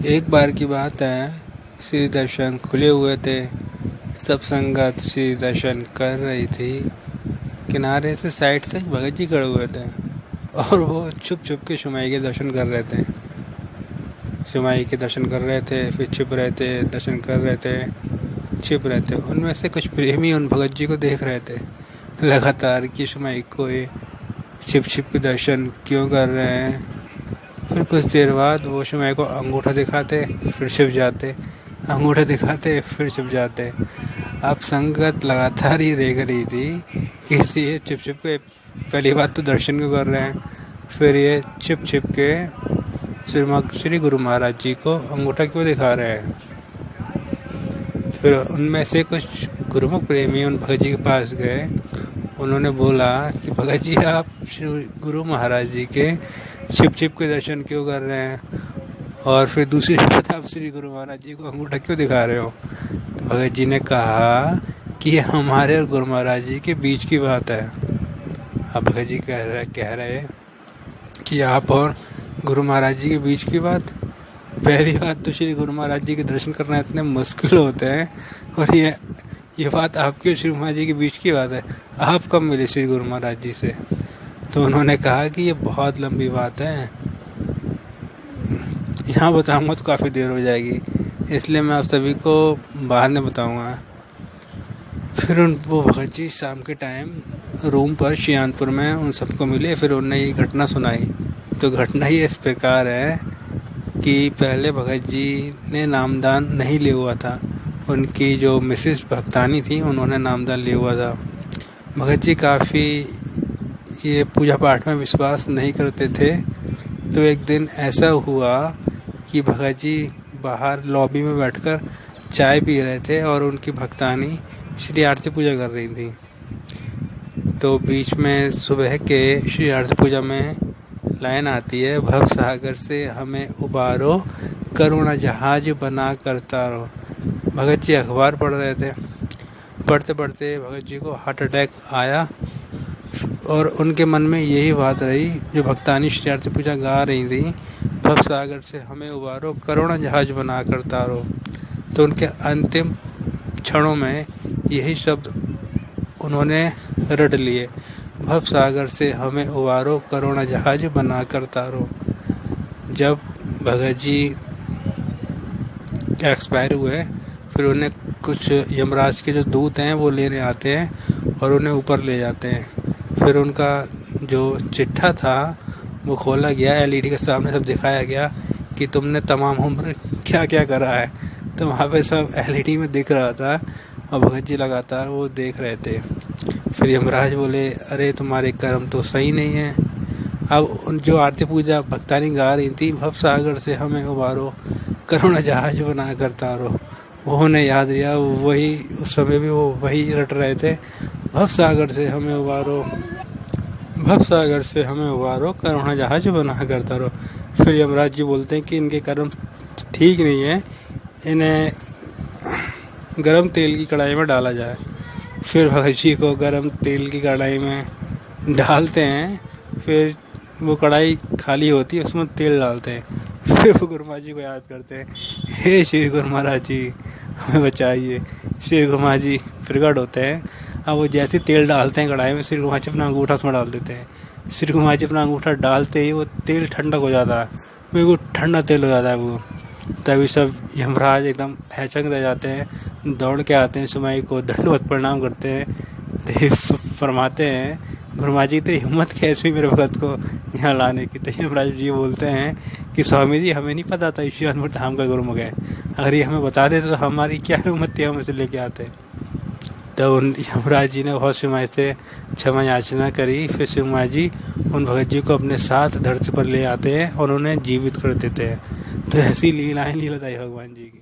एक बार की बात है, श्री दर्शन खुले हुए थे। सब संगत श्री दर्शन कर रही थी। किनारे से साइड से भगत जी खड़े हुए थे और वो छुप छुप के शुमाई के दर्शन कर रहे थे। शुमाई के दर्शन कर रहे थे, फिर छिप रहे थे, दर्शन कर रहे थे, छिप रहे थे। उनमें से कुछ प्रेमी उन भगत जी को देख रहे थे लगातार कि शुमाई को ये छिप छिप के दर्शन क्यों कर रहे हैं। फिर कुछ देर बाद वो शुमाई को अंगूठा दिखाते, फिर छिप जाते, अंगूठा दिखाते, फिर छिप जाते। अब संगत लगातार ये देख रही थी कि ये छिप छिप के पहली बात तो दर्शन क्यों कर रहे हैं, फिर ये छिप छिप के श्री गुरु महाराज जी को अंगूठा क्यों दिखा रहे हैं। फिर उनमें से कुछ गुरुमुख प्रेमी उन भगत जी के पास गए। उन्होंने बोला कि भगत जी, आप श्री गुरु महाराज जी के छिप छिप के दर्शन क्यों कर रहे हैं, और फिर दूसरी बात, आप श्री गुरु महाराज जी को अंगूठा क्यों दिखा रहे हो। तो भगत जी ने कहा कि ये हमारे और गुरु महाराज जी के बीच की बात है। अब भगत जी कह रहे कि आप और गुरु महाराज जी के बीच की बात। पहली बात तो श्री गुरु महाराज जी के दर्शन करना इतने मुश्किल होते हैं, और ये बात आपकी और श्री महाराज जी के बीच की बात है। आप कब मिले श्री गुरु महाराज जी से। तो उन्होंने कहा कि ये बहुत लंबी बात है, यहाँ बताऊंगा तो काफ़ी देर हो जाएगी, इसलिए मैं आप सभी को बाद में बताऊंगा। फिर वो भगत जी शाम के टाइम रूम पर शियानपुर में उन सबको मिले। फिर उन्होंने ये घटना सुनाई। तो घटना ये इस प्रकार है कि पहले भगत जी ने नामदान नहीं लिया हुआ था। उनकी जो मिसेस भक्तानी थी, उन्होंने नामदान लिया हुआ था। भगत जी काफ़ी ये पूजा पाठ में विश्वास नहीं करते थे। तो एक दिन ऐसा हुआ कि भगत जी बाहर लॉबी में बैठकर चाय पी रहे थे और उनकी भक्तानी श्री आरती पूजा कर रही थी। तो बीच में सुबह के श्री आरती पूजा में लाइन आती है, भव सागर से हमें उबारो, करुणा जहाज बना करता रहो। भगत जी अखबार पढ़ रहे थे। पढ़ते पढ़ते भगत जी को हार्ट अटैक आया और उनके मन में यही बात रही जो भक्तानी श्री आरती पूजा गा रही थी, भव सागर से हमें उबारो, करुणा जहाज बना करता रहो। तो उनके अंतिम क्षणों में यही शब्द उन्होंने रट लिए, भव सागर से हमें उबारो, करुणा जहाज बना करता रहो। जब भगत जी एक्सपायर हुए, फिर उन्हें कुछ यमराज के जो दूत हैं वो लेने आते हैं और उन्हें ऊपर ले जाते हैं। फिर उनका जो चिट्ठा था वो खोला गया, एलईडी के सामने सब दिखाया गया कि तुमने तमाम उम्र क्या क्या करा है। तो वहाँ पे सब एलईडी में दिख रहा था और भगत जी लगातार वो देख रहे थे। फिर यमराज बोले, अरे तुम्हारे कर्म तो सही नहीं है। अब उन जो आरती पूजा भक्तानी गा रही थी, भव सागर से हमें उबारो, करुणा जहाज बना करता रहो, वो उन्हें याद रिया। वही उस समय भी वो वही रट रहे थे, भव सागर से हमें उबारो, भव सागर से हमें उबारो, करुणा जहाज बना करता रहो। फिर यमराज जी बोलते हैं कि इनके कर्म ठीक नहीं है, इन्हें गरम तेल की कढ़ाई में डाला जाए। फिर भगत जी को गरम तेल की कढ़ाई में डालते हैं। फिर वो कढ़ाई खाली होती है, उसमें तेल डालते हैं। फिर वो गुरु महाराज जी को याद करते हैं, हे श्री गुरु महाराज जी हमें बचाइए। श्री गुरु महाराज जी प्रकट होते हैं। अब वो जैसे तेल डालते हैं कढ़ाई में, श्री गुरु महाराज जी अपना अंगूठा उसमें डाल देते हैं। श्री गुरु महाराज जी अपना अंगूठा डालते ही वो तेल ठंडा हो जाता है, बिल्कुल ठंडा तेल हो जाता है वो। तभी सब यमराज एकदम हैचंग रह जाते हैं, दौड़ के आते हैं, शुमाई को दंडवत प्रणाम करते हैं। देव फरमाते हैं, गुरु महाराज जी तेरी हिम्मत कैसे हुई मेरे भगत को यहाँ लाने की। तो यमराज जी बोलते हैं कि स्वामी जी, हमें नहीं पता था शिवानपुर धाम का गुरुमुख है, अगर ये हमें बता देते तो हमारी क्या हिम्मत थी, हम इसे लेके आते। तो उन यमराज जी ने बहुत शुमाई से क्षमा याचना करी। फिर शुमाई जी उन भगत जी को अपने साथ धरती पर ले आते हैं और उन्हें जीवित कर देते हैं। तो ऐसी लीलाएं लीलादाई भगवान जी की।